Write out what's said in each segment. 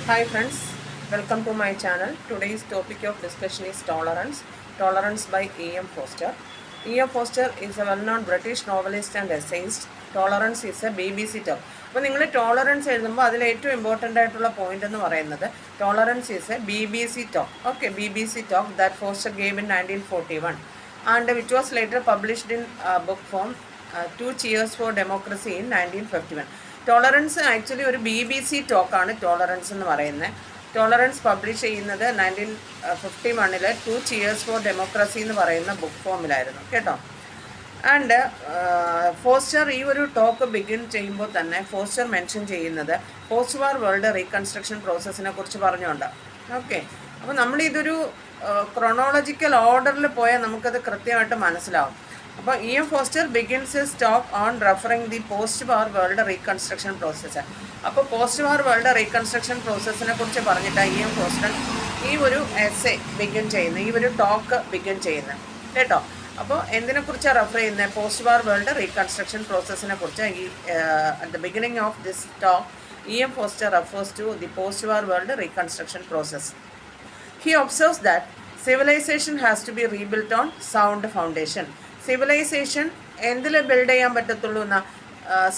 Hi friends, welcome to my channel. Today's topic of discussion is tolerance. Tolerance by E.M. Forster. E.M. Forster is a well-known British novelist and essayist. Tolerance is a BBC term. അപ്പോൾ നിങ്ങൾ tolerance എഴുതുമ്പോൾ അതിൽ ഏറ്റവും important ആയിട്ടുള്ള point എന്ന് പറയുന്നത് tolerance is A BBC talk. Okay, BBC talk that Forster gave in 1941 and which was later published in book form, Two Cheers for Democracy in 1951. Tolerance actually ഒരു BBC ടോക്കാണ് tolerance എന്ന് പറയുന്നത്. Tolerance publish ചെയ്യുന്നത് 1951 to cheers four democracy എന്ന് പറയുന്ന book ഫോമിലായിരുന്നു കേട്ടോ. And foster ഈ ഒരു talk begin ചെയ്യുമ്പോൾ തന്നെ ഫോസ്റ്റർ മെൻഷൻ ചെയ്യുന്നത് പോസ്റ്റ് വാർ വേൾഡ് റീകൺസ്ട്രക്ഷൻ പ്രോസസ്സിനെ കുറിച്ച് പറഞ്ഞുകൊണ്ട്. ഓക്കെ, അപ്പോൾ നമ്മളിതൊരു ക്രൊണോളജിക്കൽ ഓർഡറിൽ പോയാൽ നമുക്കത് കൃത്യമായിട്ട് മനസ്സിലാവും. അപ്പോൾ E.M. Foster begins his talk on referring the post war world reconstruction process. അപ്പോൾ പോസ്റ്റ് വാർ വേൾഡ് റീകൺസ്ട്രക്ഷൻ പ്രോസസ്സിനെ കുറിച്ച് പറഞ്ഞിട്ടാണ് E.M. ഫോസ്റ്റർ ഈ ഒരു എസ്സേ ബിഗിൻ ചെയ്യുന്നത്, ഈ ഒരു ടോക്ക് ബിഗിൻ ചെയ്യുന്നത് കേട്ടോ. അപ്പോൾ എന്തിനെക്കുറിച്ചാണ് റെഫർ ചെയ്യുന്നത്? പോസ്റ്റ് വാർ വേൾഡ് റീകൺസ്ട്രക്ഷൻ പ്രോസസ്സിനെ കുറിച്ച്. At the beginning of this talk E.M. Forster refers to the post war world reconstruction process. He observes that civilization has to be rebuilt on sound foundation. Civilization എന്തിൽ build ചെയ്യാൻ പറ്റത്തുള്ളൂ എന്ന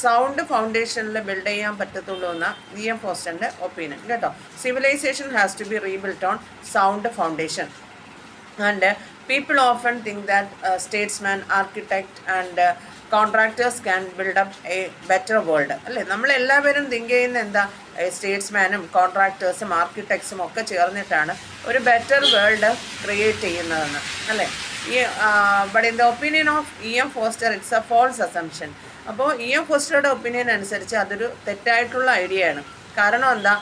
sound ഫൗണ്ടേഷനിൽ build ചെയ്യാൻ പറ്റത്തുള്ളൂ എന്ന E.M. ഫോസ്റ്ററിൻ്റെ opinion കേട്ടോ. Civilization has to be rebuild on sound foundation and people often think that statesman, architect and contractors can build up a better world അല്ലേ. നമ്മളെല്ലാവരും തിങ്ക് ചെയ്യുന്ന എന്താ, സ്റ്റേറ്റ്സ്മാനും കോൺട്രാക്ടേഴ്സും ആർക്കിടെക്ട്സും ഒക്കെ ചേർന്നിട്ടാണ് ഒരു ബെറ്റർ വേൾഡ് ക്രിയേറ്റ് ചെയ്യുന്നതെന്ന് അല്ലേ. But in the opinion of E.M. Forster it's a false assumption. അപ്പോൾ E.M. ഫോസ്റ്ററുടെ ഒപ്പീനിയൻ അനുസരിച്ച് അതൊരു തെറ്റായിട്ടുള്ള ഐഡിയ ആണ്. കാരണം എന്താ,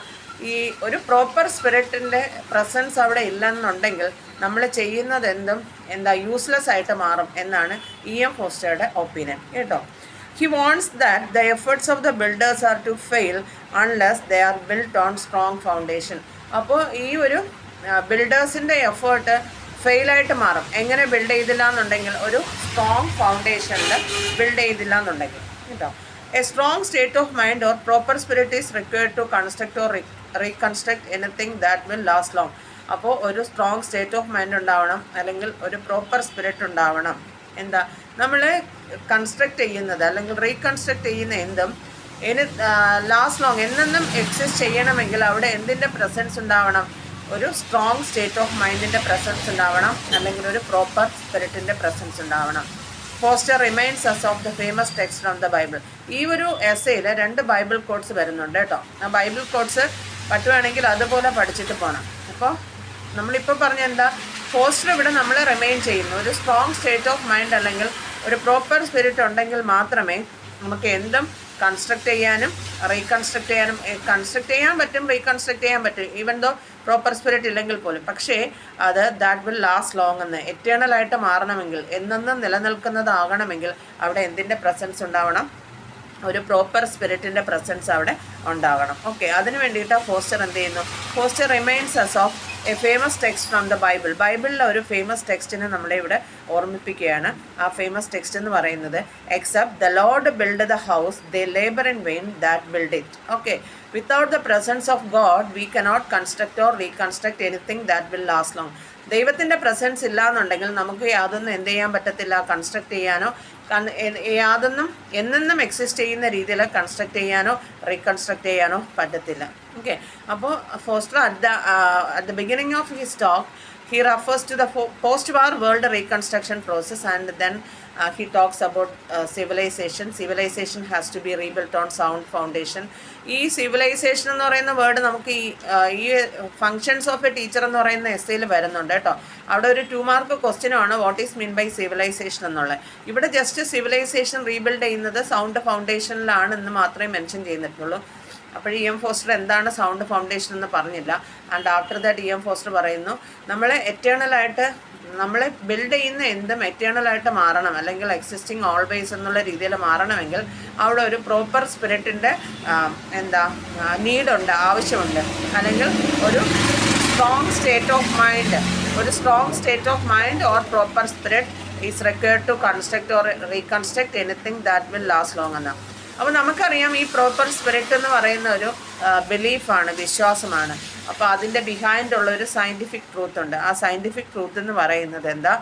ഈ ഒരു പ്രോപ്പർ സ്പിരിറ്റിൻ്റെ പ്രസൻസ് അവിടെ ഇല്ലെന്നുണ്ടെങ്കിൽ നമ്മൾ ചെയ്യുന്നത് എന്താ യൂസ്ലെസ് ആയിട്ട് മാറും എന്നാണ് E.M. ഫോസ്റ്ററുടെ ഒപ്പീനിയൻ കേട്ടോ. He wants that the efforts of the builders are to fail unless they are built on strong foundation. അപ്പോൾ ഈ ഒരു ബിൽഡേഴ്സിൻ്റെ എഫേർട്ട് ഫെയിലായിട്ട് മാറും. എങ്ങനെ ബിൽഡ് ചെയ്തില്ല എന്നുണ്ടെങ്കിൽ ഒരു സ്ട്രോങ് ഫൗണ്ടേഷനിൽ ബിൽഡ് ചെയ്തില്ല എന്നുണ്ടെങ്കിൽ കേട്ടോ. A strong state of mind or proper spirit is required to construct or reconstruct anything that will last long. അപ്പോൾ ഒരു സ്ട്രോങ് സ്റ്റേറ്റ് ഓഫ് മൈൻഡ് ഉണ്ടാവണം, അല്ലെങ്കിൽ ഒരു പ്രോപ്പർ സ്പിരിറ്റ് ഉണ്ടാവണം. എന്താ നമ്മൾ കൺസ്ട്രക്ട് ചെയ്യുന്നത് അല്ലെങ്കിൽ റീകൺസ്ട്രക്ട് ചെയ്യുന്ന എന്തും ലാസ്റ്റ് ലോങ് എന്നെന്നും എക്സിസ്റ്റ് ചെയ്യണമെങ്കിൽ അവിടെ എന്തിൻ്റെ പ്രസൻസ് ഉണ്ടാവണം? ഒരു സ്ട്രോങ് സ്റ്റേറ്റ് ഓഫ് മൈൻഡിൻ്റെ പ്രസൻസ് ഉണ്ടാവണം, അല്ലെങ്കിൽ ഒരു പ്രോപ്പർ സ്പിരിറ്റിൻ്റെ പ്രസൻസ് ഉണ്ടാവണം. Forster reminds us of the famous text from the Bible. ഈ ഒരു എസ്സേയിൽ 2 ബൈബിൾ കോട്ട്സ് വരുന്നുണ്ട് കേട്ടോ. ആ ബൈബിൾ കോട്ട്സ് പറ്റുവാണെങ്കിൽ അതുപോലെ പഠിച്ചിട്ട് പോകണം. അപ്പോൾ നമ്മളിപ്പോൾ പറഞ്ഞ എന്താ, ഫോസ്റ്റർ ഇവിടെ നമ്മൾ റിമൈൻ ചെയ്യുന്നു ഒരു സ്ട്രോങ് സ്റ്റേറ്റ് ഓഫ് മൈൻഡ് അല്ലെങ്കിൽ ഒരു പ്രോപ്പർ സ്പിരിറ്റ് ഉണ്ടെങ്കിൽ മാത്രമേ നമുക്ക് എന്തും കൺസ്ട്രക്ട് ചെയ്യാനും റീകൺസ്ട്രക്ട് ചെയ്യാനും. കൺസ്ട്രക്ട് ചെയ്യാൻ പറ്റും, റീകൺസ്ട്രക്ട് ചെയ്യാൻ പറ്റും, ഈവൻ ദോ പ്രോപ്പർ സ്പിരിറ്റ് ഇല്ലെങ്കിൽ പോലും. പക്ഷേ അത് ദാറ്റ് വിൽ ലാസ്റ്റ് ലോങ് എന്ന്, എറ്റേണലായിട്ട് മാറണമെങ്കിൽ, എന്നെന്നും നിലനിൽക്കുന്നതാകണമെങ്കിൽ അവിടെ എന്തിൻ്റെ പ്രസൻസ് ഉണ്ടാവണം? ഒരു പ്രോപ്പർ സ്പിരിറ്റിൻ്റെ പ്രസൻസ് അവിടെ ഉണ്ടാവണം. ഓക്കെ, അതിന് വേണ്ടിയിട്ട് ഫോസ്റ്റർ എന്ത് ചെയ്യുന്നു? Forster reminds us of a famous text from the Bible. ബൈബിളിലെ ഒരു ഫേമസ് ടെക്സ്റ്റിനെ നമ്മളെ ഇവിടെ ഓർമ്മിപ്പിക്കുകയാണ്. ആ ഫേമസ് ടെക്സ്റ്റ് എന്ന് പറയുന്നത്, except the lord build the house they labour in vain that build it. Okay, without the presence of god we cannot construct or reconstruct anything that will last long. ദൈവത്തിൻ്റെ presence ഇല്ല എന്നുണ്ടെങ്കിൽ നമുക്ക് യാതൊന്നും എന്ത് ചെയ്യാൻ പറ്റത്തില്ല, കൺസ്ട്രക്ട് ചെയ്യാനോ യാതൊന്നും എന്നെന്നും എക്സിസ്റ്റ് ചെയ്യുന്ന രീതിയിൽ കൺസ്ട്രക്ട് ചെയ്യാനോ റീകൺസ്ട്രക്ട് ചെയ്യാനോ പറ്റത്തില്ല. ഓക്കെ, അപ്പോൾ foster at the beginning of his talk he refers to the post-war world reconstruction process, and then he talks about civilization. Civilization has to be rebuilt on sound foundation. ഈ civilisation എന്ന് പറയുന്ന word നമുക്ക് ഈ functions of A teacher എന്ന് പറയുന്ന എസ്സേയിൽ വരുന്നുണ്ട് കേട്ടോ. അവിടെ ഒരു 2 മാർക്ക് ക്വസ്റ്റ്യനാണ് what is mean by civilization എന്നുള്ളത്. ഇവിടെ ജസ്റ്റ് സിവിലൈസേഷൻ റീബിൽഡ് ചെയ്യുന്നത് സൗണ്ട് ഫൗണ്ടേഷനിലാണെന്ന് മാത്രമേ മെൻഷൻ ചെയ്യുന്നിട്ടുള്ളൂ. അപ്പോൾ E.M. ഫോസ്റ്റർ എന്താണ് സൗണ്ട് ഫൗണ്ടേഷൻ എന്ന് പറഞ്ഞില്ല. And after that E.M. Foster പറയുന്നു, നമ്മളെ എറ്റേണലായിട്ട് നമ്മളെ ബിൽഡ് ചെയ്യുന്ന എന്തും എറ്റേണലായിട്ട് മാറണം, അല്ലെങ്കിൽ എക്സിസ്റ്റിംഗ് ഓൾവേസ് എന്നുള്ള രീതിയിൽ മാറണമെങ്കിൽ അവിടെ ഒരു പ്രോപ്പർ സ്പിരിറ്റിൻ്റെ നീഡുണ്ട്, ആവശ്യമുണ്ട്. അല്ലെങ്കിൽ ഒരു strong state of mind or proper spirit is required to construct or reconstruct anything that will last long എന്നാണ്. അപ്പോൾ നമുക്കറിയാം ഈ പ്രോപ്പർ സ്പിരിറ്റ് എന്ന് പറയുന്ന ഒരു ബിലീഫാണ്, വിശ്വാസമാണ്. അപ്പോൾ അതിൻ്റെ ബിഹൈൻഡുള്ള ഒരു സയൻറ്റിഫിക് ട്രൂത്ത് ഉണ്ട്. ആ സയൻറ്റിഫിക് ട്രൂത്ത് എന്ന് പറയുന്നത് എന്താ?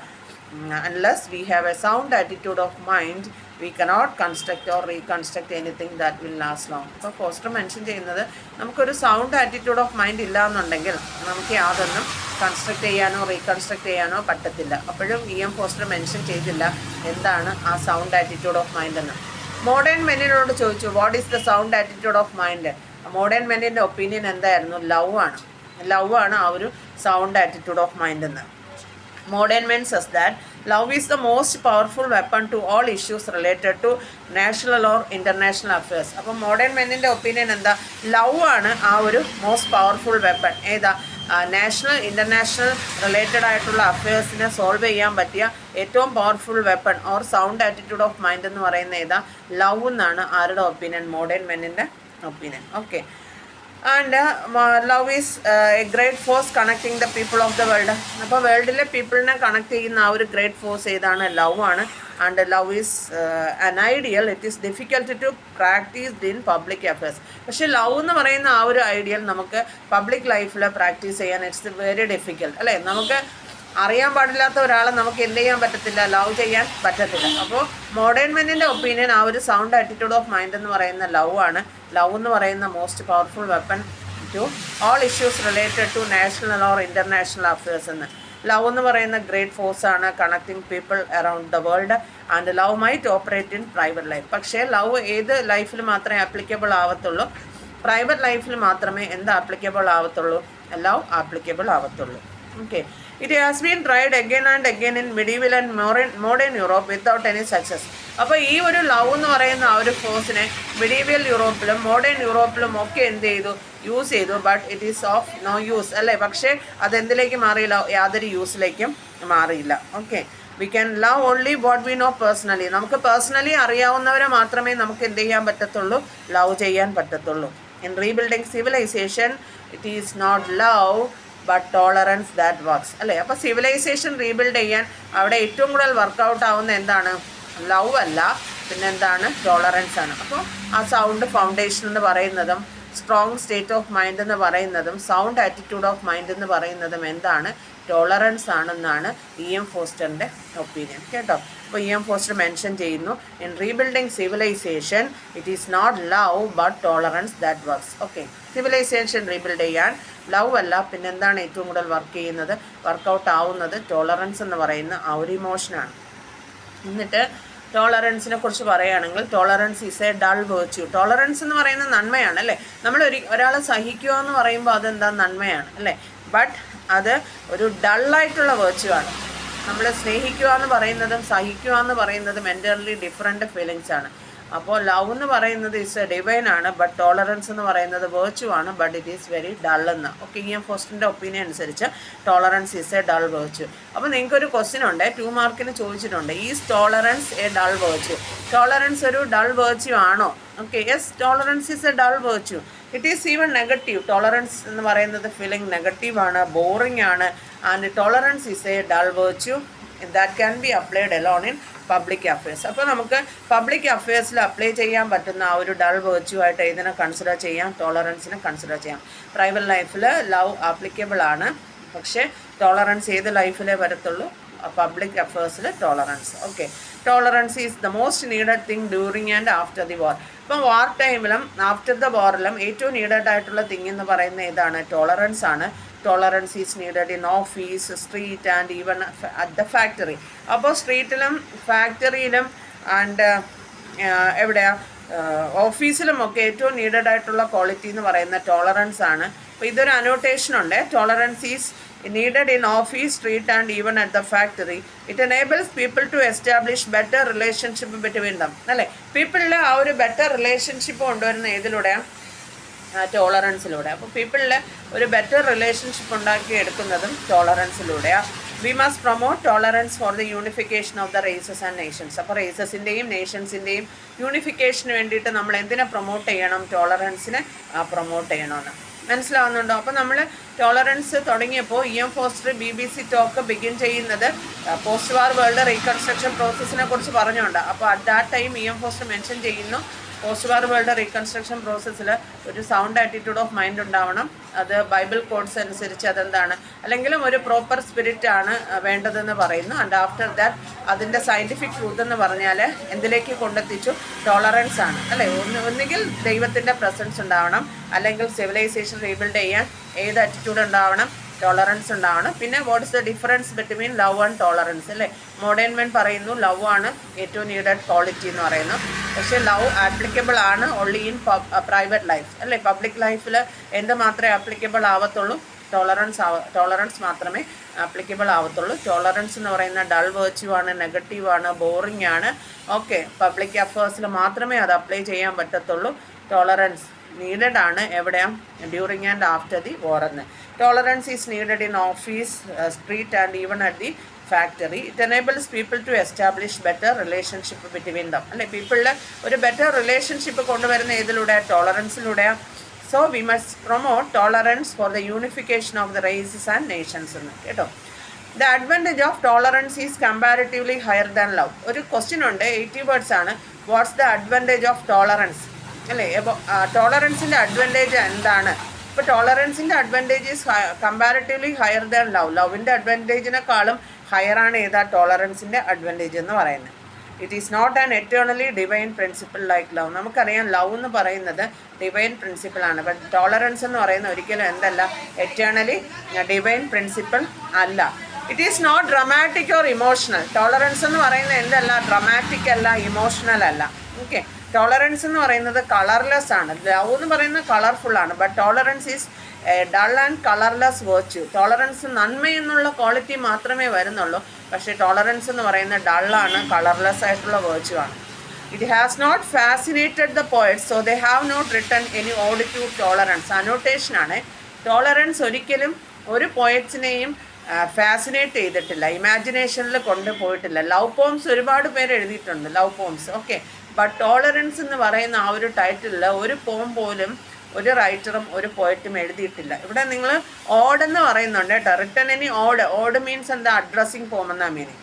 Unless we have A sound attitude of mind we cannot construct or reconstruct anything that will last long. അപ്പോൾ ഫോസ്റ്റർ മെൻഷൻ ചെയ്യുന്നത് നമുക്കൊരു സൗണ്ട് ആറ്റിറ്റ്യൂഡ് ഓഫ് മൈൻഡ് ഇല്ല എന്നുണ്ടെങ്കിൽ നമുക്ക് യാതൊന്നും കൺസ്ട്രക്ട് ചെയ്യാനോ റീകൺസ്ട്രക്ട് ചെയ്യാനോ പറ്റത്തില്ല. അപ്പോഴും EM ഫോസ്റ്റർ മെൻഷൻ ചെയ്തില്ല എന്താണ് ആ സൗണ്ട് ആറ്റിറ്റ്യൂഡ് ഓഫ് മൈൻഡ് എന്ന്. മോഡേൺ മെന്നിനോട് ചോദിച്ചു what is the sound attitude of mind. Modern മെന്നിൻ്റെ ഒപ്പീനിയൻ എന്തായിരുന്നു? ലവ് ആണ് ആ ഒരു സൗണ്ട് ആറ്റിറ്റ്യൂഡ് ഓഫ് മൈൻഡ് എന്ന്. Modern men says that love is the most powerful weapon to all issues related to national or international affairs. അപ്പോൾ modern മെന്നിൻ്റെ opinion എന്താ? Love ആണ് ആ ഒരു മോസ്റ്റ് പവർഫുൾ വെപ്പൺ. ഏതാ? നാഷണൽ ഇൻ്റർനാഷണൽ റിലേറ്റഡ് ആയിട്ടുള്ള അഫയേഴ്സിനെ സോൾവ് ചെയ്യാൻ പറ്റിയ ഏറ്റവും powerful weapon or sound attitude of mind എന്ന് പറയുന്ന ഏതാ? ലവ് എന്നാണ് ആരുടെ ഒപ്പീനിയൻ? മോഡേൺ മെന്നിൻ്റെ opinion. Okay. And love is a great force connecting the people of the world. അപ്പോൾ വേൾഡിലെ പീപ്പിളിനെ കണക്ട് ചെയ്യുന്ന ആ ഒരു ഗ്രേറ്റ് ഫോഴ്സ് ഏതാണ്? ലവ് ആണ്. And love is an ideal. It is difficult to practised in public affairs. പക്ഷേ love എന്ന് പറയുന്ന ആ ഒരു ഐഡിയൽ നമുക്ക് പബ്ലിക് ലൈഫിൽ പ്രാക്ടീസ് ചെയ്യാൻ ഇറ്റ്സ് വെരി ഡിഫിക്കൽട്ട് അല്ലേ? നമുക്ക് അറിയാൻ പാടില്ലാത്ത ഒരാളെ നമുക്ക് എന്ത് ചെയ്യാൻ പറ്റത്തില്ല? ലവ് ചെയ്യാൻ പറ്റത്തില്ല. അപ്പോൾ മോഡേൺ മെന്നിൻ്റെ ഒപ്പീനിയൻ ആ ഒരു സൗണ്ട് ആറ്റിറ്റ്യൂഡ് ഓഫ് മൈൻഡ് എന്ന് പറയുന്ന ലവ് ആണ്. ലവ് എന്ന് പറയുന്ന most powerful weapon to all issues related to national or international affairs എന്ന്. ലവ് എന്ന് പറയുന്ന ഗ്രേറ്റ് ഫോഴ്സ് ആണ് connecting people around the world. And love might operate in private life. പക്ഷേ ലവ് ഏത് ലൈഫിൽ മാത്രമേ ആപ്ലിക്കബിൾ ആവത്തുള്ളൂ? പ്രൈവറ്റ് ലൈഫിൽ മാത്രമേ എന്ത് ആപ്ലിക്കബിൾ ആവത്തുള്ളൂ? ലവ് ആപ്ലിക്കബിൾ ആവത്തുള്ളൂ. Okay. It has been tried again and again in medieval and modern Europe without any success. അപ്പോൾ ഈ ഒരു ലവ് എന്ന് പറയുന്ന ആ ഒരു ഫോഴ്സിനെ മെഡീവിയൽ യൂറോപ്പിലും മോഡേൺ യൂറോപ്പിലും ഒക്കെ എന്ത് ചെയ്തു? യൂസ് ചെയ്തു. But it is of no use അല്ലേ? പക്ഷേ അതെന്തിലേക്ക് മാറിയില്ല? യാതൊരു യൂസിലേക്കും മാറിയില്ല. Okay. We can love only what we know personally. നമുക്ക് പേഴ്സണലി അറിയാവുന്നവരെ മാത്രമേ നമുക്ക് എന്ത് ചെയ്യാൻ പറ്റത്തുള്ളൂ? ലവ് ചെയ്യാൻ പറ്റത്തുള്ളൂ. In rebuilding civilization it is not love but tolerance that works അല്ലേ? അപ്പോൾ സിവിലൈസേഷൻ റീബിൽഡ് ചെയ്യാൻ അവിടെ ഏറ്റവും കൂടുതൽ വർക്കൗട്ട് ആവുന്ന എന്താണ്? ലവ് അല്ല, പിന്നെന്താണ്? ടോളറൻസ് ആണ്. അപ്പോൾ ആ സൗണ്ട് ഫൗണ്ടേഷൻ എന്ന് പറയുന്നതും സ്ട്രോങ് സ്റ്റേറ്റ് ഓഫ് മൈൻഡ് എന്ന് പറയുന്നതും സൗണ്ട് ആറ്റിറ്റ്യൂഡ് ഓഫ് മൈൻഡ് എന്ന് പറയുന്നതും എന്താണ്? ടോളറൻസ് ആണെന്നാണ് EM ഫോസ്റ്ററിൻ്റെ ഒപ്പീനിയൻ. കേട്ടോ? അപ്പോൾ EM ഫോസ്റ്റർ മെൻഷൻ ചെയ്യുന്നു in rebuilding civilization it is not love but tolerance that works. Okay. Civilization rebuild ചെയ്യാൻ ലവ് അല്ല, പിന്നെന്താണ് ഏറ്റവും കൂടുതൽ വർക്ക് ചെയ്യുന്നത്? വർക്കൗട്ട് ആവുന്നത് ടോളറൻസ് എന്ന് പറയുന്ന ആ ഒരു ഇമോഷനാണ്. എന്നിട്ട് ടോളറൻസിനെ കുറിച്ച് പറയുകയാണെങ്കിൽ tolerance is A dull virtue. Tolerance എന്ന് പറയുന്ന നന്മയാണ് അല്ലേ? നമ്മൾ ഒരാളെ സഹിക്കുക എന്ന് പറയുമ്പോൾ അതെന്താ? നന്മയാണ് അല്ലേ? ബട്ട് അത് ഒരു ഡള്ളായിട്ടുള്ള വേർച്യു ആണ്. നമ്മൾ സ്നേഹിക്കുക എന്ന് പറയുന്നതും സഹിക്കുക എന്ന് പറയുന്നതും എൻ്റർലി ഡിഫറെൻറ്റ് ഫീലിങ്സ് ആണ്. അപ്പോൾ ലവ് എന്ന് പറയുന്നത് ഇസ് എ ഡിവൈൻ ആണ്. ബട്ട് ടോളറൻസ് എന്ന് പറയുന്നത് വേർച്യു ആണ്. But it is very dull എന്ന്. ഓക്കെ. EM ഫോസ്റ്ററിൻ്റെ ഒപ്പീനിയൻ അനുസരിച്ച് tolerance is A dull virtue. അപ്പോൾ നിങ്ങൾക്കൊരു ക്വസ്റ്റ്യൻ ഉണ്ട്, 2 മാർക്കിന് ചോദിച്ചിട്ടുണ്ട്, is tolerance A dull virtue? Tolerance ഒരു ഡൾ വേർച്യു ആണോ? Okay. Yes, tolerance is A dull virtue. It is even negative. Tolerance എന്ന് പറയുന്നത് ഫീലിംഗ് നെഗറ്റീവാണ്, ബോറിംഗ് ആണ്. And tolerance is A dull virtue that can be applied alone in public affairs. അപ്പോൾ നമുക്ക് public അഫയേഴ്സിൽ apply ചെയ്യാൻ പറ്റുന്ന ആ ഒരു ഡൾ വേർച്യു ആയിട്ട് ഇതിനെ കൺസിഡർ ചെയ്യാം, ടോളറൻസിനെ കൺസിഡർ ചെയ്യാം. പ്രൈവറ്റ് ലൈഫിൽ ലവ് ആപ്ലിക്കബിൾ ആണ്, പക്ഷേ ടോളറൻസ് ഏത് ലൈഫിലേ വരത്തുള്ളൂ? പബ്ലിക് അഫയേഴ്സിൽ tolerance. Okay. Tolerance is the most needed thing during and after the war. ഇപ്പം വാർ ടൈമിലും ആഫ്റ്റർ ദ വാറിലും ഏറ്റവും നീഡഡ് ആയിട്ടുള്ള തിങ് എന്ന് പറയുന്ന ഏതാണ്? ടോളറൻസ് ആണ്. Tolerance is needed in office, street and even at the factory. അപ്പോൾ സ്ട്രീറ്റിലും ഫാക്ടറിയിലും ആൻഡ് എവിടെയാ ഓഫീസിലുമൊക്കെ ഏറ്റവും നീഡഡ് ആയിട്ടുള്ള ക്വാളിറ്റി എന്ന് പറയുന്ന ടോളറൻസ് ആണ്. അപ്പോൾ ഇതൊരു അനോട്ടേഷനുണ്ട്. Tolerance is needed in office, street and even at the factory. It enables people to establish better relationship between them. അല്ലേ? പീപ്പിളിൽ ആ ഒരു ബെറ്റർ റിലേഷൻഷിപ്പ് കൊണ്ടുവരുന്ന ഏതിലൂടെയാണ്? ടോളറൻസിലൂടെ. അപ്പോൾ പീപ്പിളിൽ ഒരു ബെറ്റർ റിലേഷൻഷിപ്പ് ഉണ്ടാക്കി എടുക്കുന്നതും ടോളറൻസിലൂടെയാണ്. We must promote tolerance for the unification of the races and nations. അപ്പോൾ റേസസിൻ്റെയും നേഷൻസിൻ്റെയും യൂണിഫിക്കേഷന് വേണ്ടിയിട്ട് നമ്മൾ എന്തിനെ പ്രൊമോട്ട് ചെയ്യണം? ടോളറൻസിനെ പ്രൊമോട്ട് ചെയ്യണമെന്ന്. മനസ്സിലാവുന്നുണ്ടോ? അപ്പോൾ നമ്മൾ ടോളറൻസ് തുടങ്ങിയപ്പോൾ EM foster BBC talk begin ചെയ്യുന്നത് പോസ്റ്റ് വാർ വേൾഡ് റീകൺസ്ട്രക്ഷൻ പ്രോസസ്സിനെ കുറിച്ച് പറഞ്ഞുകൊണ്ട്. അപ്പോൾ at that time EM Forster mention ചെയ്യുന്നു പോസ്റ്റ് വാർ വേൾഡ് റീകൺസ്ട്രക്ഷൻ പ്രോസസ്സിൽ ഒരു സൗണ്ട് ആറ്റിറ്റ്യൂഡ് ഓഫ് മൈൻഡ് ഉണ്ടാവണം. അത് ബൈബിൾ കോഡ്സ് അനുസരിച്ച് അതെന്താണ്, അല്ലെങ്കിലും ഒരു പ്രോപ്പർ സ്പിരിറ്റ് ആണ് വേണ്ടതെന്ന് പറയുന്നു. ആൻഡ് ആഫ്റ്റർ ദാറ്റ് അതിൻ്റെ സയൻറ്റിഫിക് ട്രൂത്ത് എന്ന് പറഞ്ഞാൽ എന്തിലേക്ക് കൊണ്ടെത്തിച്ചു? ടോളറൻസ് ആണ് അല്ലേ. ഒന്നുകിൽ ദൈവത്തിൻ്റെ പ്രസൻസ് ഉണ്ടാവണം, അല്ലെങ്കിൽ സിവിലൈസേഷൻ റീബിൽഡ് ചെയ്യാൻ ഏത് ആറ്റിറ്റ്യൂഡ് ഉണ്ടാവണം? ടോളറൻസ് ഉണ്ടാവണം. പിന്നെ what is the difference between love and tolerance അല്ലേ. മോഡേൺ മെൻ പറയുന്നു ലവ് ആണ് ഏറ്റവും നീഡഡ് ക്വാളിറ്റി എന്ന് പറയുന്നു. പക്ഷേ ലവ് ആപ്ലിക്കബിൾ ആണ് ഓൺലി ഇൻ പ്രൈവറ്റ് ലൈഫ് അല്ലേ. പബ്ലിക് ലൈഫിൽ എന്ത് മാത്രമേ ആപ്ലിക്കബിൾ ആവത്തുള്ളൂ? ടോളറൻസ് മാത്രമേ ആപ്ലിക്കബിൾ ആവത്തുള്ളൂ. ടോളറൻസ് എന്ന് പറയുന്ന ഡൾ വേർച്യൂ ആണ്, നെഗറ്റീവാണ്, ബോറിംഗ് ആണ്. ഓക്കെ, പബ്ലിക് അഫേഴ്സിൽ മാത്രമേ അത് അപ്ലൈ ചെയ്യാൻ പറ്റത്തുള്ളൂ. ടോളറൻസ് നീഡഡ് ആണ് എവിടെയാണ്? During and after the war എന്ന്. Tolerance is needed in office, street and even at the factory. It enables people to establish better relationship between them അല്ലെ. പീപ്പിളിൽ ഒരു ബെറ്റർ റിലേഷൻഷിപ്പ് കൊണ്ടുവരുന്ന ഏതിലൂടെ? ടോളറൻസിലൂടെയാണ്. So we must promote tolerance for the unification of the races and nations എന്ന് കേട്ടോ. The advantage of tolerance is comparatively higher than love. ഒരു question ഉണ്ട്, 80 വേർഡ്സ് ആണ്. What's the advantage of tolerance അല്ലേ. അപ്പോൾ ടോളറൻസിൻ്റെ അഡ്വാൻറ്റേജ് എന്താണ്? ഇപ്പോൾ ടോളറൻസിൻ്റെ advantage is comparatively higher than love. ലവിൻ്റെ അഡ്വാൻറ്റേജിനെക്കാളും ഹയറാണ് ഏതാ? ടോളറൻസിൻ്റെ അഡ്വാൻറ്റേജ് എന്ന് പറയുന്നത്. It is not an eternally divine principle like love. നമുക്കറിയാം ലവ് എന്ന് പറയുന്നത് ഡിവൈൻ പ്രിൻസിപ്പിളാണ്. ബട്ട് ടോളറൻസ് എന്ന് പറയുന്നത് ഒരിക്കലും എന്തല്ല? എറ്റേണലി ഡിവൈൻ പ്രിൻസിപ്പിൾ അല്ല. It is not dramatic or emotional. Tolerance എന്ന് പറയുന്നത് എന്തല്ല? ഡ്രമാറ്റിക് അല്ല, ഇമോഷണൽ അല്ല. ഓക്കെ, ടോളറൻസ് എന്ന് പറയുന്നത് കളർലെസ് ആണ്. ലവ് എന്ന് പറയുന്നത് കളർഫുൾ ആണ്. But tolerance is dull and colourless virtue. Tolerance നന്മ എന്നുള്ള ക്വാളിറ്റി മാത്രമേ വരുന്നുള്ളൂ. പക്ഷേ ടോളറൻസ് എന്ന് പറയുന്നത് ഡള്ളാണ്, കളർലെസ് ആയിട്ടുള്ള വേർച്യൂ ആണ്. It has not fascinated the poets, so they have not written any ode to tolerance. അനോട്ടേഷനാണ്. ടോളറൻസ് ഒരിക്കലും ഒരു പോയറ്റ്സിനെയും ഫാസിനേറ്റ് ചെയ്തിട്ടില്ല, ഇമാജിനേഷനിൽ കൊണ്ടുപോയിട്ടില്ല. ലവ് പോംസ് ഒരുപാട് പേര് എഴുതിയിട്ടുണ്ട്, love poems. Okay, but tolerance എന്ന് പറയുന്ന ആ ഒരു ടൈറ്റിലിൽ ഒരു പോം പോലും ഒരു റൈറ്ററും ഒരു പോയറ്റും എഴുതിയിട്ടില്ല. ഇവിടെ നിങ്ങൾ ഓടെന്ന് പറയുന്നുണ്ട് കേട്ടോ. റിട്ടൺ എനി ഓഡ് മീൻസ് എന്താ? അഡ്രസ്സിങ് പോം എന്നാ മീനിങ്.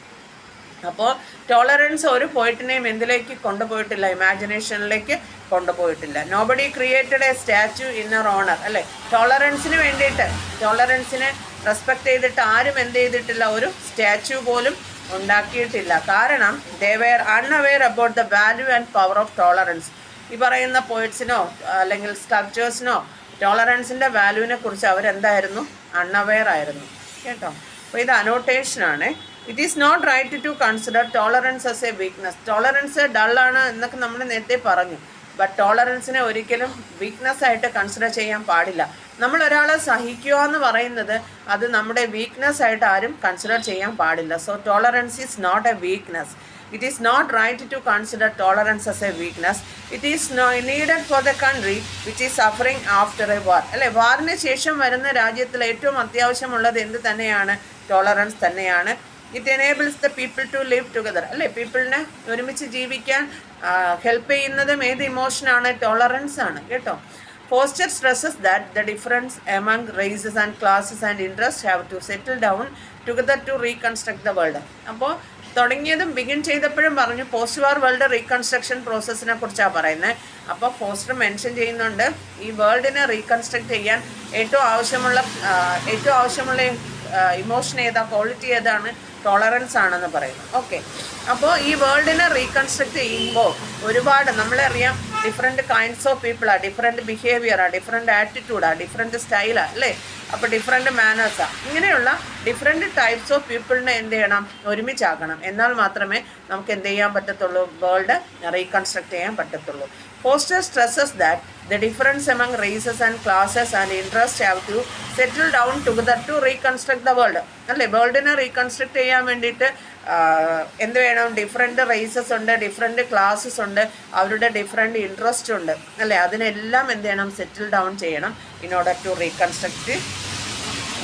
അപ്പോൾ ടോളറൻസ് ഒരു പോയിട്ടിനെയും എന്തിലേക്ക് കൊണ്ടുപോയിട്ടില്ല? ഇമാജിനേഷനിലേക്ക് കൊണ്ടുപോയിട്ടില്ല. Nobody created a statue in her honour അല്ലേ. ടോളറൻസിന് വേണ്ടിയിട്ട്, ടോളറൻസിനെ റെസ്പെക്റ്റ് ചെയ്തിട്ട് ആരും എന്ത് ചെയ്തിട്ടില്ല? ഒരു സ്റ്റാച്യു പോലും ഉണ്ടാക്കിയിട്ടില്ല. കാരണം they were unaware about the value and power of tolerance. ഈ പറയുന്ന പോയിറ്റ്സിനോ അല്ലെങ്കിൽ സ്കൾപ്ചേഴ്സിനോ ടോളറൻസിൻ്റെ വാല്യൂവിനെ കുറിച്ച് അവരെന്തായിരുന്നു? അൺഅവെയർ ആയിരുന്നു കേട്ടോ. അപ്പോൾ ഇത് അനോട്ടേഷനാണ്. It is not right to consider tolerance as a weakness. Tolerance ഡള്ളാണ് എന്നൊക്കെ നമ്മൾ നേരത്തെ പറഞ്ഞു. ബട്ട് ടോളറൻസിനെ ഒരിക്കലും വീക്ക്നെസ് ആയിട്ട് കൺസിഡർ ചെയ്യാൻ പാടില്ല. നമ്മൾ ഒരാളെ സഹിക്കുക എന്ന് പറയുന്നത് അത് നമ്മുടെ വീക്ക്നെസ് ആയിട്ട് ആരും കൺസിഡർ ചെയ്യാൻ പാടില്ല. So tolerance is not a weakness. It is not right to consider tolerance as a weakness. It is needed for the country which is suffering after a war. അല്ലേ, വാറിന് ശേഷം വരുന്ന രാജ്യത്തിൽ ഏറ്റവും അത്യാവശ്യമുള്ളത് എന്ത് തന്നെയാണ്? ടോളറൻസ് തന്നെയാണ്. It enables the people to live together അല്ലേ. പീപ്പിളിനെ ഒരുമിച്ച് ജീവിക്കാൻ ഹെൽപ്പ് ചെയ്യുന്നതും ഏത് ഇമോഷനാണ്? ടോളറൻസ് ആണ് കേട്ടോ. Foster stresses that the difference among races and classes and interests have to settle down together to reconstruct the world. അപ്പോൾ തുടങ്ങിയതും ബിഗിൻ ചെയ്തപ്പോഴും പറഞ്ഞു പോസ്റ്റ് വാർ വേൾഡ് റീകൺസ്ട്രക്ഷൻ പ്രോസസ്സിനെ കുറിച്ചാണ് പറയുന്നത്. അപ്പോൾ ഫോസ്റ്റർ മെൻഷൻ ചെയ്യുന്നുണ്ട് ഈ വേൾഡിനെ റീകൺസ്ട്രക്ട് ചെയ്യാൻ ഏറ്റവും ആവശ്യമുള്ള ഇമോഷൻ ഏതാ? ക്വാളിറ്റി ഏതാണ്? ടോളറൻസ് ആണെന്ന് പറയുന്നു. ഓക്കെ, അപ്പോൾ ഈ വേൾഡിനെ റീകൺസ്ട്രക്ട് ചെയ്യുമ്പോൾ ഒരുപാട് നമ്മളറിയാം ഡിഫറെൻറ്റ് കൈൻഡ്സ് ഓഫ് പീപ്പിളാണ്, ഡിഫറെൻറ്റ് ബിഹേവിയറാണ്, ഡിഫറെൻറ്റ് ആറ്റിറ്റ്യൂഡാണ്, ഡിഫറെൻറ്റ് സ്റ്റൈലാണ് അല്ലേ. അപ്പോൾ ഡിഫറെൻറ്റ് മാനേഴ്സാണ്. ഇങ്ങനെയുള്ള ഡിഫറെൻറ്റ് ടൈപ്സ് ഓഫ് പീപ്പിളിനെ എന്ത് ചെയ്യണം? ഒരുമിച്ചാക്കണം. എന്നാൽ മാത്രമേ നമുക്ക് എന്ത് ചെയ്യാൻ പറ്റത്തുള്ളൂ? വേൾഡ് റീകൺസ്ട്രക്ട് ചെയ്യാൻ പറ്റത്തുള്ളൂ. Foster stresses that the difference among races and classes and interests have to settle down together to reconstruct the world. അല്ലേ, വേൾഡിനെ റീകൺസ്ട്രക്ട് ചെയ്യാൻ വേണ്ടിയിട്ട് എന്ത് വേണം? ഡിഫറെൻറ്റ് റേസസ് ഉണ്ട്, ഡിഫറെൻറ്റ് ക്ലാസ്സസ് ഉണ്ട്, അവരുടെ ഡിഫറെൻറ്റ് ഇൻട്രസ്റ്റ് ഉണ്ട് അല്ലേ. അതിനെല്ലാം എന്ത് ചെയ്യണം? സെറ്റിൽ ഡൗൺ ചെയ്യണം in order to reconstruct the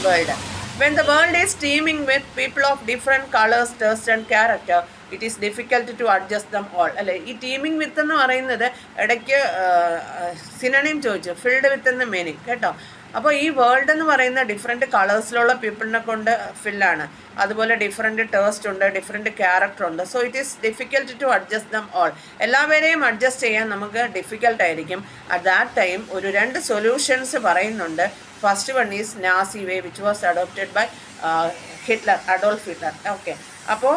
world. When the world is teeming with people of different colors, tastes and character, it is difficult to adjust them all. അല്ലേ, ഈ ടീമിങ് വിത്ത് എന്ന് പറയുന്നത് ഇടയ്ക്ക് സിനണിം ചോദിച്ചു, ഫിൽഡ് വിത്ത് എന്ന meaning കേട്ടോ. അപ്പോൾ ഈ വേൾഡ് എന്ന് പറയുന്ന ഡിഫറെൻറ്റ് കളേഴ്സിലുള്ള പീപ്പിളിനെ കൊണ്ട് ഫില്ലാണ്. അതുപോലെ ഡിഫറെൻറ്റ് ടേസ്റ്റ് ഉണ്ട്, ഡിഫറെൻറ്റ് ക്യാരക്ടർ ഉണ്ട്. So it is difficult to adjust them all. എല്ലാവരെയും അഡ്ജസ്റ്റ് ചെയ്യാൻ നമുക്ക് ഡിഫിക്കൽട്ടായിരിക്കും. അറ്റ് ദാറ്റ് ടൈം ഒരു 2 സൊല്യൂഷൻസ് പറയുന്നുണ്ട്. First one is Nazi way which was adopted by Hitler, Adolf Hitler. Okay, അപ്പോൾ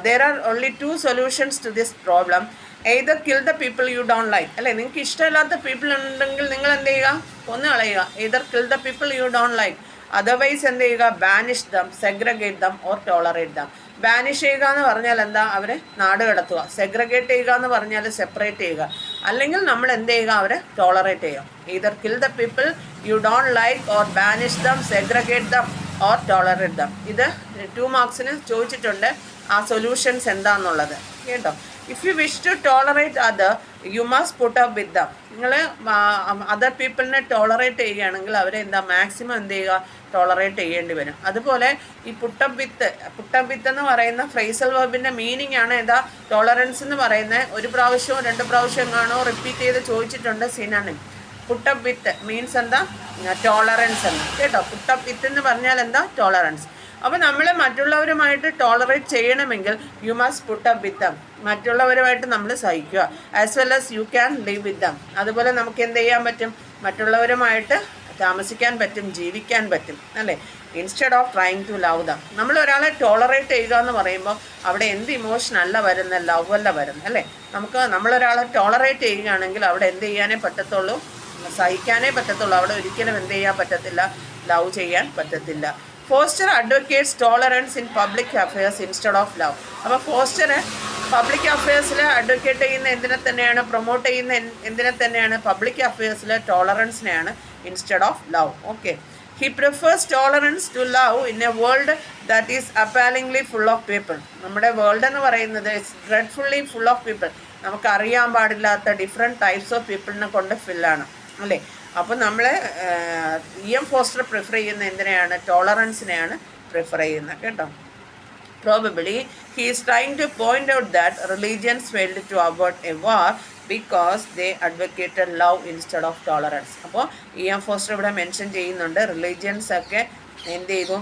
there are only 2 solutions to this problem. either kill the people you don't like, അല്ലേ, നിങ്ങൾക്ക് ഇഷ്ടമില്ലാത്ത people ഉണ്ടെങ്കിൽ നിങ്ങൾ എന്ത് ചെയ്യുക, കൊന്നു കളയുക. either kill the people you don't like, otherwise എന്ത് ചെയ്യുക, banish them, segregate them or tolerate them. Banish ചെയ്യുക എന്ന് പറഞ്ഞാൽ എന്താ, അവരെ നാട് കടത്തുക. സെഗ്രഗേറ്റ് ചെയ്യുക എന്ന് പറഞ്ഞാൽ സെപ്പറേറ്റ് ചെയ്യുക. അല്ലെങ്കിൽ നമ്മൾ എന്ത് ചെയ്യുക, അവരെ ടോളറേറ്റ് ചെയ്യുക. either kill the people you don't like or banish them, segregate them or tolerate them. ഇത് 2 മാർക്സിന് ചോദിച്ചിട്ടുണ്ട് ആ സൊല്യൂഷൻസ് എന്താണെന്നുള്ളത് കേട്ടോ. If you wish to tolerate other you must put up with them. നിങ്ങൾ അതർ പീപ്പിളിനെ ടോളറേറ്റ് ചെയ്യുകയാണെങ്കിൽ അവരെ എന്താ മാക്സിമം എന്ത് ചെയ്യുക, ടോളറേറ്റ് ചെയ്യേണ്ടി വരും. അതുപോലെ ഈ പുട്ടപ്പ് വിത്ത് എന്ന് പറയുന്ന ഫ്രേസൽ വെർബിൻ്റെ മീനിങ് ആണ് എന്താ, ടോളറൻസ് എന്ന് പറയുന്നത്. 1 പ്രാവശ്യമോ 2 പ്രാവശ്യം കാണോ റിപ്പീറ്റ് ചെയ്ത് ചോദിച്ചിട്ടുണ്ട് സിനോണിം. പുട്ടപ്പ് വിത്ത് മീൻസ് എന്താ, ടോളറൻസ് എന്ന് കേട്ടോ. പുട്ടപ്പ് വിത്ത് എന്ന് പറഞ്ഞാൽ എന്താ, ടോളറൻസ്. അപ്പോൾ നമ്മൾ മറ്റുള്ളവരുമായിട്ട് ടോളറേറ്റ് ചെയ്യണമെങ്കിൽ you must put up with them, മറ്റുള്ളവരുമായിട്ട് നമ്മൾ സഹിക്കുക. As well as you can live with them. അതുപോലെ നമുക്ക് എന്ത് ചെയ്യാൻ പറ്റും, മറ്റുള്ളവരുമായിട്ട് താമസിക്കാൻ പറ്റും, ജീവിക്കാൻ പറ്റും, അല്ലേ. Instead of trying to love them. നമ്മൾ ഒരാളെ ടോളറേറ്റ് ചെയ്യുക എന്ന് പറയുമ്പോൾ അവിടെ എന്ത് ഇമോഷൻ അല്ല വരുന്നത്, ലവ് അല്ല വരുന്നത്, അല്ലേ. നമ്മളൊരാളെ ടോളറേറ്റ് ചെയ്യുകയാണെങ്കിൽ അവിടെ എന്ത് ചെയ്യാനേ പറ്റത്തുള്ളൂ, സഹിക്കാനേ പറ്റത്തുള്ളൂ. അവിടെ ഒരിക്കലും എന്ത് ചെയ്യാൻ പറ്റത്തില്ല, ലവ് ചെയ്യാൻ പറ്റത്തില്ല. Forster advocates tolerance in public affairs instead of love. അപ്പോൾ ഫോസ്റ്റർ പബ്ലിക് അഫയേഴ്സിൽ അഡ്വക്കേറ്റ് ചെയ്യുന്ന എന്തിനെ തന്നെയാണ്, പ്രൊമോട്ട് ചെയ്യുന്ന എന്തിനെ തന്നെയാണ്, പബ്ലിക് അഫയേഴ്സിൽ ടോളറൻസിനെയാണ് instead of love. Okay, he prefers tolerance to love in a world that is appallingly full of people. നമ്മുടെ വേൾഡ് എന്ന് പറയുന്നത് it's dreadfully full of people. നമുക്കറിയാൻ പാടില്ലാത്ത ഡിഫറെൻറ്റ് ടൈപ്സ് ഓഫ് പീപ്പിളിനെ കൊണ്ട് ഫില്ലാണ്, അല്ലേ. അപ്പോൾ നമ്മൾ എം ഫോസ്റ്റർ പ്രിഫർ ചെയ്യുന്ന എന്തിനെയാണ്, ടോളറൻസിനെയാണ് പ്രിഫർ ചെയ്യുന്നത് കേട്ടോ. Probably he is trying to point out that religions failed to avoid a war because they advocated love instead of tolerance. അപ്പോൾ എം ഫോസ്റ്റർ ഇവിടെ മെൻഷൻ ചെയ്യുന്നുണ്ട്, റിലീജിയൻസ് ഒക്കെ എന്ത് ചെയ്തു,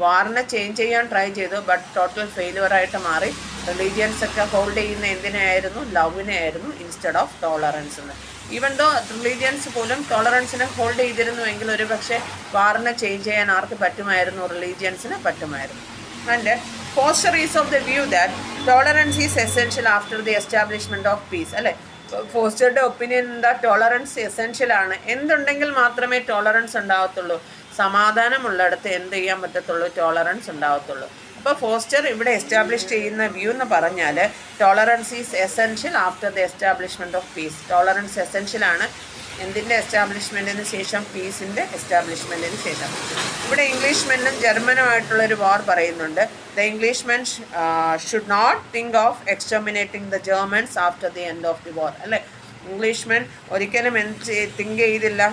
വാറിനെ ചേഞ്ച് ചെയ്യാൻ ട്രൈ ചെയ്തു, ബട്ട് ടോട്ടൽ ഫെയിലുവറായിട്ട് മാറി. റിലീജിയൻസ് ഒക്കെ ഹോൾഡ് ചെയ്യുന്ന എന്തിനായിരുന്നു, ലവിനെ ആയിരുന്നു ഇൻസ്റ്റെഡ് ഓഫ് ടോളറൻസ് എന്ന്. ഈവൻ ദോ റിലീജിയൻസ് പോലും ടോളറൻസിനെ ഹോൾഡ് ചെയ്തിരുന്നുവെങ്കിൽ ഒരു പക്ഷേ വാറിനെ ചേഞ്ച് ചെയ്യാൻ ആർക്ക് പറ്റുമായിരുന്നു, റിലീജിയൻസിന് പറ്റുമായിരുന്നു. And Forster is of the view that tolerance is essential after the establishment of peace, അല്ലേ. ഫോസ്റ്ററുടെ ഒപ്പീനിയൻ എന്താ, ടോളറൻസ് എസെൻഷ്യലാണ്. എന്തുണ്ടെങ്കിൽ മാത്രമേ ടോളറൻസ് ഉണ്ടാകത്തുള്ളൂ, സമാധാനമുള്ളിടത്ത് എന്ത് ചെയ്യാൻ പറ്റത്തുള്ളൂ, ടോളറൻസ് ഉണ്ടാകത്തുള്ളൂ. അപ്പോൾ ഫോസ്റ്റർ ഇവിടെ എസ്റ്റാബ്ലിഷ് ചെയ്യുന്ന വ്യൂ എന്ന് പറഞ്ഞാൽ tolerance is essential after the establishment of peace. Tolerance എസെൻഷ്യലാണ് എന്തിൻ്റെ എസ്റ്റാബ്ലിഷ്മെൻറ്റിന് ശേഷം, പീസിൻ്റെ എസ്റ്റാബ്ലിഷ്മെൻറ്റിന് ശേഷം. ഇവിടെ ഇംഗ്ലീഷ്മെനും ജർമ്മനുമായിട്ടുള്ളൊരു വാർ പറയുന്നുണ്ട്. The Englishmen should not think of exterminating the Germans after the end of the war, അല്ലേ. ഇംഗ്ലീഷ്മെൻ ഒരിക്കലും തിങ്ക് ചെയ്തില്ല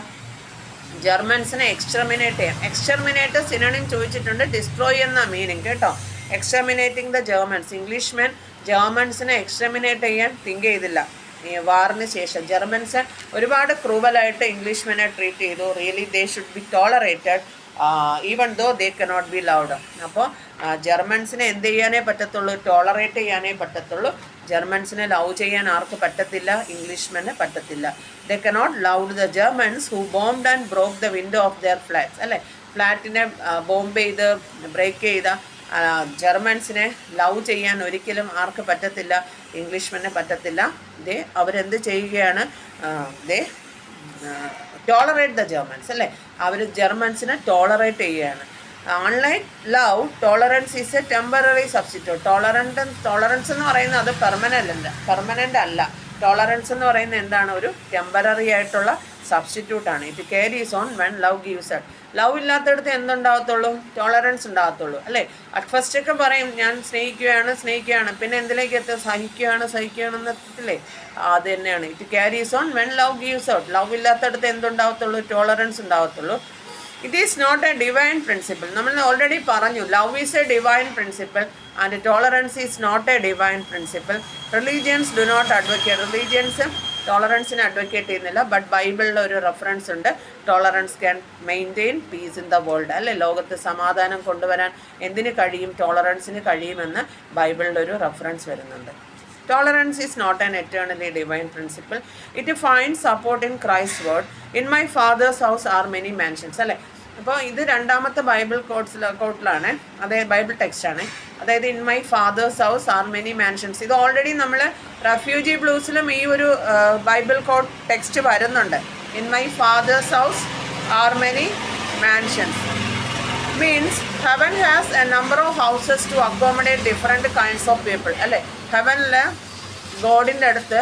ജർമൻസിനെ എക്സ്റ്റർമിനേറ്റ് ചെയ്യാം. എക്സ്റ്റർമിനേറ്റ് സിനോണിം ചോദിച്ചിട്ടുണ്ട്, ഡിസ്ട്രോയ് എന്ന മീനിങ് കേട്ടോ. എക്സ്റ്റർമിനേറ്റിംഗ് ദ ജർമൻസ്, ഇംഗ്ലീഷ്മെൻ ജർമൻസിനെ എക്സ്റ്റർമിനേറ്റ് ചെയ്യാൻ തിങ്ക് ചെയ്തില്ല ഈ വാറിന് ശേഷം. ജർമൻസ് ഒരുപാട് ക്രൂവലായിട്ട് ഇംഗ്ലീഷ്മെനെ ട്രീറ്റ് ചെയ്തു. Really they should be tolerated even though they cannot be loved. അപ്പോൾ ജർമൻസിനെ എന്ത് ചെയ്യാനേ പറ്റത്തുള്ളൂ, ടോളറേറ്റ് ചെയ്യാനേ പറ്റത്തുള്ളൂ. ജർമൻസിനെ ലവ് ചെയ്യാൻ ആർക്ക് പറ്റത്തില്ല, ഇംഗ്ലീഷ്മെന് പറ്റത്തില്ല. They cannot love the Germans who bombed and broke the window of their flats, അല്ലേ. ഫ്ലാറ്റിനെ ബോംബ് ചെയ്ത് ബ്രേക്ക് ചെയ്ത ജർമൻസിനെ ലവ് ചെയ്യാൻ ഒരിക്കലും ആർക്ക് പറ്റത്തില്ല, ഇംഗ്ലീഷ്മെന് പറ്റത്തില്ല. അവരെന്ത് ചെയ്യുകയാണ്, ടോളറേറ്റ് ദ ജർമൻസ്, അല്ലേ. അവർ ജർമൻസിനെ ടോളറേറ്റ് ചെയ്യുകയാണ്. Unlike love, tolerance is A temporary substitute. Tolerance എന്ന് പറയുന്നത് അത് പെർമനൻ്റ് അല്ല. ടോളറൻസ് എന്ന് പറയുന്നത് എന്താണ്, ഒരു ടെമ്പററി ആയിട്ടുള്ള സബ്സ്റ്റിറ്റ്യൂട്ടാണ്. It carries on when love gives out. Love ഇല്ലാത്തടത്ത് എന്തുണ്ടാകത്തുള്ളൂ, ടോളറൻസ് ഉണ്ടാകത്തുള്ളൂ, അല്ലേ. അറ്റ് ഫസ്റ്റ് ഒക്കെ പറയും ഞാൻ സ്നേഹിക്കുകയാണ്, പിന്നെ എന്തിലേക്ക് എത്തുക, സഹിക്കുകയാണെന്ന് എത്തത്തില്ലേ, അത് തന്നെയാണ്. It carries on when love gives out. Love ഇല്ലാത്തടത്ത് എന്തുണ്ടാകത്തുള്ളൂ, ടോളറൻസ് ഉണ്ടാകത്തുള്ളൂ. It is not a divine principle. നമ്മൾ ഓൾറെഡി പറഞ്ഞു, love is a divine principle and tolerance is not a divine principle. Religions do not advocate. Religions ടോളറൻസിനെ advocate ചെയ്യുന്നില്ല. But ബൈബിളിലെ ഒരു reference ഉണ്ട്, tolerance can maintain peace in the world, അല്ലേ, ലോകത്ത് സമാധാനം കൊണ്ടുവരാൻ എന്തിന് കഴിയും, ടോളറൻസിന് കഴിയുമെന്ന് ബൈബിളിലൊരു റെഫറൻസ് വരുന്നുണ്ട്. Tolerance is not an eternally divine principle. It finds support in Christ's word. In my father's house are many mansions. അല്ലേ, അപ്പോൾ ഇത് രണ്ടാമത്തെ ബൈബിൾ കോട്ടിലാണ്, അതായത് ബൈബിൾ ടെക്സ്റ്റാണ്. അതായത് in my father's house are many mansions. ഇത് ഓൾറെഡി നമ്മൾ refugee ബ്ലൂസിലും ഈ ഒരു ബൈബിൾ കോട്ട് ടെക്സ്റ്റ് വരുന്നുണ്ട്. In my father's house are many mansions means heaven has a number of houses to accommodate different kinds of people. അല്ലേ, ഹെവനിലെ ഗോഡിൻ്റെ അടുത്ത്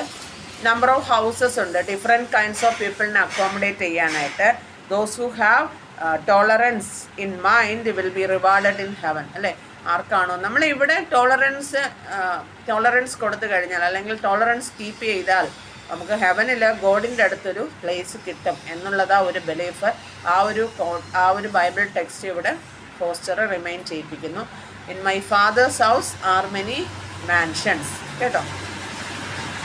number of houses ഉണ്ട് different kinds of പീപ്പിളിനെ accommodate ചെയ്യാനായിട്ട്. Those who have tolerance in mind will be rewarded in heaven. അല്ലേ, ആർക്കാണോ നമ്മൾ ഇവിടെ tolerance കൊടുത്തു കഴിഞ്ഞാൽ, അല്ലെങ്കിൽ ടോളറൻസ് കീപ്പ് ചെയ്താൽ നമുക്ക് ഹെവനിൽ ഗോഡിൻ്റെ അടുത്തൊരു പ്ലേസ് കിട്ടും എന്നുള്ളതാ ഒരു ബിലീഫ്. ആ ഒരു ബൈബിൾ ടെക്സ്റ്റ് ഇവിടെ ഫോസ്റ്റർ റിമൈൻ ചെയ്യിപ്പിക്കുന്നു. In my father's house are many mansions. കേട്ടോ,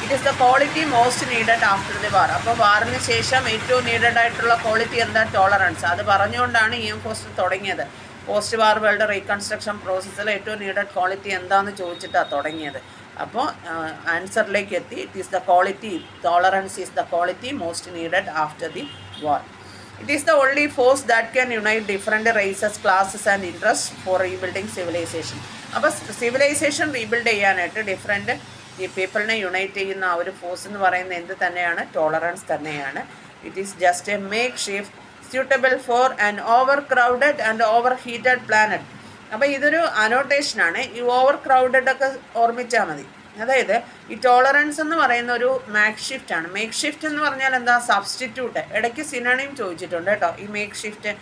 it is the quality most needed after the war. അപ്പോൾ വാറിന് ശേഷം ഏറ്റവും നീഡഡ് ആയിട്ടുള്ള ക്വാളിറ്റി എന്താ, ടോളറൻസ്. അത് പറഞ്ഞുകൊണ്ടാണ് ഇ എം ഫോസ്റ്റർ തുടങ്ങിയത്. പോസ്റ്റ് വാർ വേൾഡ് റീകൺസ്ട്രക്ഷൻ പ്രോസസ്സിൽ ഏറ്റവും നീഡഡ് ക്വാളിറ്റി എന്താണെന്ന് ചോദിച്ചിട്ടാണ് തുടങ്ങിയത്. അപ്പോൾ ആൻസറിലേക്ക് എത്തി. It is the quality, tolerance is the quality most needed after the war. It is the only force that can unite different races, classes and interests for rebuilding civilization. അപ്പോൾ civilisation rebuild ചെയ്യാനായിട്ട് different ഈ പീപ്പിളിനെ unite ചെയ്യുന്ന ആ ഒരു force എന്ന് പറയുന്നത് എന്ത് തന്നെയാണ്, ടോളറൻസ് തന്നെയാണ്. It is just A make shift suitable for an over crowded and over heated planet. അപ്പോൾ ഇതൊരു അനോട്ടേഷനാണ്. ഈ ഓവർ ക്രൗഡഡ് ഒക്കെ ഓർമ്മിച്ചാൽ മതി. അതായത് ഈ ടോളറൻസ് എന്ന് പറയുന്ന ഒരു മേക്ക് ഷിഫ്റ്റ് ആണ്. മേക്ക് ഷിഫ്റ്റ് എന്ന് പറഞ്ഞാൽ എന്താ, സബ്സ്റ്റിറ്റ്യൂട്ട്. ഇടയ്ക്ക് സിനോണിം ചോദിച്ചിട്ടുണ്ട് കേട്ടോ ഈ മേക്ക് ഷിഫ്റ്റ്.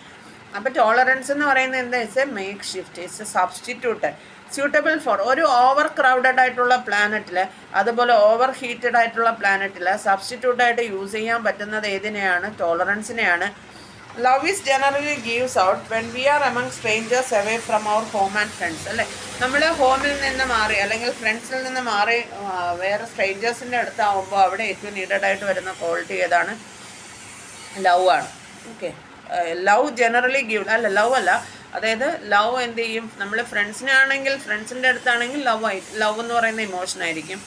അപ്പോൾ ടോളറൻസ് എന്ന് പറയുന്നത് എന്താ, it's A make shift, it's A substitute suitable for ഒരു ഓവർ ക്രൗഡഡ് ആയിട്ടുള്ള പ്ലാനറ്റിൽ, അതുപോലെ ഓവർ ഹീറ്റഡ് ആയിട്ടുള്ള പ്ലാനറ്റിൽ സബ്സ്റ്റിറ്റ്യൂട്ടായിട്ട് യൂസ് ചെയ്യാൻ പറ്റുന്നത് ഏതിനെയാണ്, ടോളറൻസിനെയാണ്. Love is generally gives out when we are among strangers away from our home and friends. അല്ലേ, നമ്മൾ ഹോമിൽ നിന്ന് മാറി അല്ലെങ്കിൽ ഫ്രണ്ട്സിൽ നിന്ന് മാറി വേറെ സ്ട്രേഞ്ചേഴ്സിൻ്റെ അടുത്താവുമ്പോൾ അവിടെ ഏറ്റവും നീഡഡ് ആയിട്ട് വരുന്ന ക്വാളിറ്റി ഏതാണ്, ലവ് ആണ്. ഓക്കെ, ലവ് ജനറലി ഗീവ് അല്ല, ലവ് അല്ല. അതായത് ലവ് എന്ത് ചെയ്യും, നമ്മൾ ഫ്രണ്ട്സിനാണെങ്കിൽ ഫ്രണ്ട്സിൻ്റെ അടുത്താണെങ്കിൽ ലവ് എന്ന് പറയുന്ന ഇമോഷൻ ആയിരിക്കും.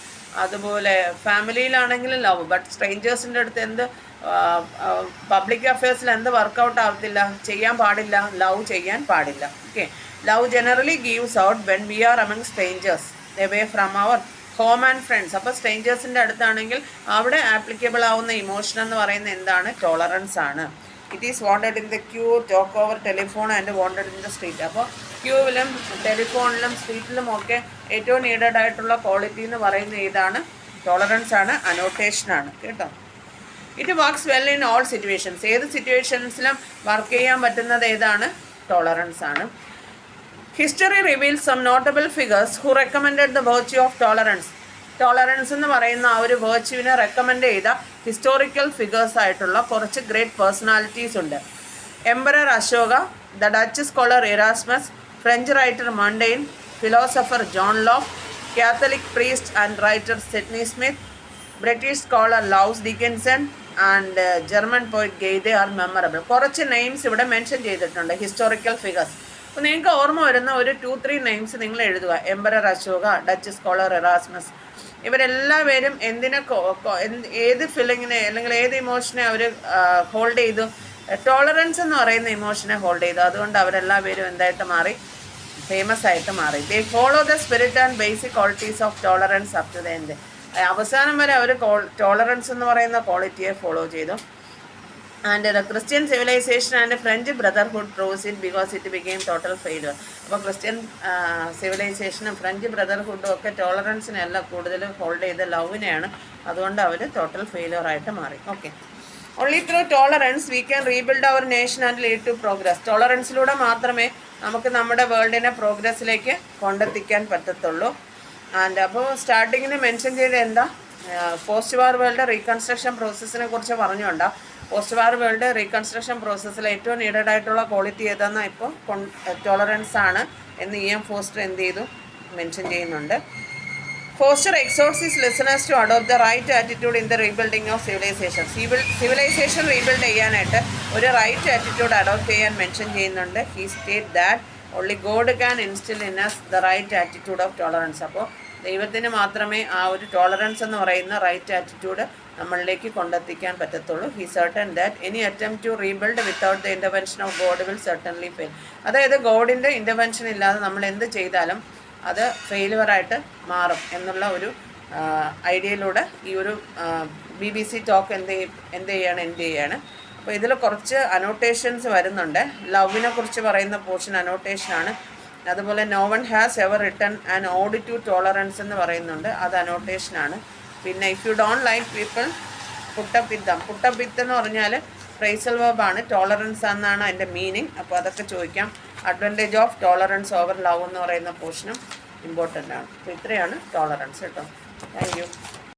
അതുപോലെ ഫാമിലിയിലാണെങ്കിലും ലവ്. ബട്ട് സ്ട്രേഞ്ചേഴ്സിൻ്റെ അടുത്ത് എന്ത് പബ്ലിക് അഫയേഴ്സിൽ എന്ത് വർക്കൗട്ട് ആവത്തില്ല, ചെയ്യാൻ പാടില്ല, ലവ് ചെയ്യാൻ പാടില്ല. Okay, love generally gives out when we are among strangers away from our home and friends. അപ്പോൾ സ്ട്രേഞ്ചേഴ്സിൻ്റെ അടുത്താണെങ്കിൽ അവിടെ ആപ്ലിക്കബിൾ ആവുന്ന ഇമോഷൻ എന്ന് പറയുന്നത് എന്താണ്, ടോളറൻസ് ആണ്. It is wanted in the queue, talk over telephone and wanted in the street. അപ്പോൾ ക്യൂവിലും ടെലിഫോണിലും സ്ട്രീറ്റിലും ഒക്കെ ഏറ്റവും നീഡഡ് ആയിട്ടുള്ള ക്വാളിറ്റി എന്ന് പറയുന്നത് ഏതാണ്, ടോളറൻസ് ആണ്, അനോട്ടേഷനാണ്. കേട്ടോ, it works well in all situations. ഏത് സിറ്റുവേഷൻസിലും വർക്ക് ചെയ്യാൻ പറ്റുന്നത് ഏതാണ്, ടോളറൻസ് ആണ്. History reveals some notable figures who recommended the virtue of tolerance. Tolerance എന്ന് പറയുന്ന ആ ഒരു വെർച്യൂവിനെ റെക്കമെൻഡ് ചെയ്ത ഹിസ്റ്റോറിക്കൽ ഫിഗേഴ്സ് ആയിട്ടുള്ള കുറച്ച് ഗ്രേറ്റ് പേഴ്സണാലിറ്റീസ് ഉണ്ട്. Emperor Ashoka, the Dutch scholar Erasmus, French writer Montaigne, philosopher John Locke, Catholic priest and writer Sydney Smith, British scholar Lowes Dickinson and German poet ഗെയ്തെ R memorable. കുറച്ച് names ഇവിടെ mention ചെയ്തിട്ടുണ്ട്, historical figures. അപ്പോൾ നിങ്ങൾക്ക് ഓർമ്മ വരുന്ന ഒരു 2-3 names നിങ്ങൾ എഴുതുക. Emperor Ashoka, Dutch scholar Erasmus, ഇവരെല്ലാവരും എന്തിനെ ഏത് ഫീലിങ്ങിനെ അല്ലെങ്കിൽ ഏത് ഇമോഷനെ അവർ ഹോൾഡ് ചെയ്തു, ടോളറൻസ് എന്ന് പറയുന്ന ഇമോഷനെ ഹോൾഡ് ചെയ്തു. അതുകൊണ്ട് അവരെല്ലാവരും എന്തായിട്ട് മാറി, ഫേമസ് ആയിട്ട് മാറി. They follow the spirit and basic qualities of tolerance up to the end. അവസാനം വരെ അവർ ടോളറൻസ് എന്ന് പറയുന്ന ക്വാളിറ്റിയെ ഫോളോ ചെയ്തു. And the Christian civilization and French brotherhood proves it because it became total failure. അപ്പോൾ ക്രിസ്ത്യൻ സിവിലൈസേഷനും ഫ്രഞ്ച് ബ്രദർഹുഡും ഒക്കെ ടോളറൻസിനെയല്ല കൂടുതൽ ഹോൾഡ് ചെയ്ത ലവിനെയാണ്. അതുകൊണ്ട് അവർ ടോട്ടൽ ഫെയിലിയർ ആയിട്ട് മാറി. Okay, only through tolerance we can rebuild our nation and lead to progress. ടോളറൻസിലൂടെ മാത്രമേ നമുക്ക് നമ്മുടെ വേൾഡിനെ പ്രോഗ്രസ്സിലേക്ക് കൊണ്ടെത്തിക്കാൻ പറ്റത്തുള്ളൂ. ആൻഡ് അപ്പോൾ സ്റ്റാർട്ടിങ്ങിന് മെൻഷൻ ചെയ്ത് എന്താ, പോസ്റ്റ് വാർ വേൾഡ് റീകൺസ്ട്രക്ഷൻ പ്രോസസ്സിനെ കുറിച്ച് പറഞ്ഞുകൊണ്ടാണ്. പോസ്റ്റ് വാർ വേൾഡ് റീകൺസ്ട്രക്ഷൻ പ്രോസസ്സിൽ ഏറ്റവും നീഡഡ് ആയിട്ടുള്ള ക്വാളിറ്റി ഏതാണെന്ന് ഇപ്പോൾ ടോളറൻസ് ആണ് എന്ന് ഇ എം ഫോസ്റ്റർ എന്ത് ചെയ്തു, മെൻഷൻ ചെയ്യുന്നുണ്ട്. Foster exhorts his listeners to adopt the right attitude in the rebuilding of civilization. Civilization rebuild ചെയ്യാനായിട്ട് ഒരു റൈറ്റ് ആറ്റിറ്റ്യൂഡ് അഡോപ്റ്റ് ചെയ്യാൻ മെൻഷൻ ചെയ്യുന്നുണ്ട്. He state that only god can instil in us the right attitude of tolerance. അപ്പോൾ ദൈവത്തിന് മാത്രമേ ആ ഒരു tolerance എന്ന് പറയുന്ന റൈറ്റ് ആറ്റിറ്റ്യൂഡ് നമ്മളിലേക്ക് കൊണ്ടെത്തിക്കാൻ പറ്റത്തുള്ളൂ. He certain that any attempt to rebuild without the intervention of god will certainly fail. അതായത് ഗോഡിൻ്റെ ഇൻ്റർവെൻഷൻ ഇല്ലാതെ നമ്മൾ എന്ത് ചെയ്താലും അത് ഫെയിലുവറായിട്ട് മാറും എന്നുള്ള ഒരു ഐഡിയയിലൂടെ ഈ ഒരു BBC ടോക്ക് എന്ത് ചെയ്യാണ്. അപ്പോൾ ഇതിൽ കുറച്ച് അനോട്ടേഷൻസ് വരുന്നുണ്ട്. ലവിനെ കുറിച്ച് പറയുന്ന പോർഷൻ അനോട്ടേഷനാണ്. അതുപോലെ no one has ever written an ode to tolerance എന്ന് പറയുന്നുണ്ട്, അത് അനോട്ടേഷനാണ്. പിന്നെ if you don't like people put up with them. Put up with എന്ന് പറഞ്ഞാൽ ഫ്രേസൽ വെർബാണ്, ടോളറൻസ് എന്നാണ് അതിൻ്റെ മീനിങ്. അപ്പോൾ അതൊക്കെ ചോദിക്കാം. Advantage of tolerance over love എന്ന് പറയുന്ന പോർഷനും ഇമ്പോർട്ടൻ്റ് ആണ്. അപ്പോൾ ഇത്രയാണ് ടോളറൻസ് കേട്ടോ. Thank you.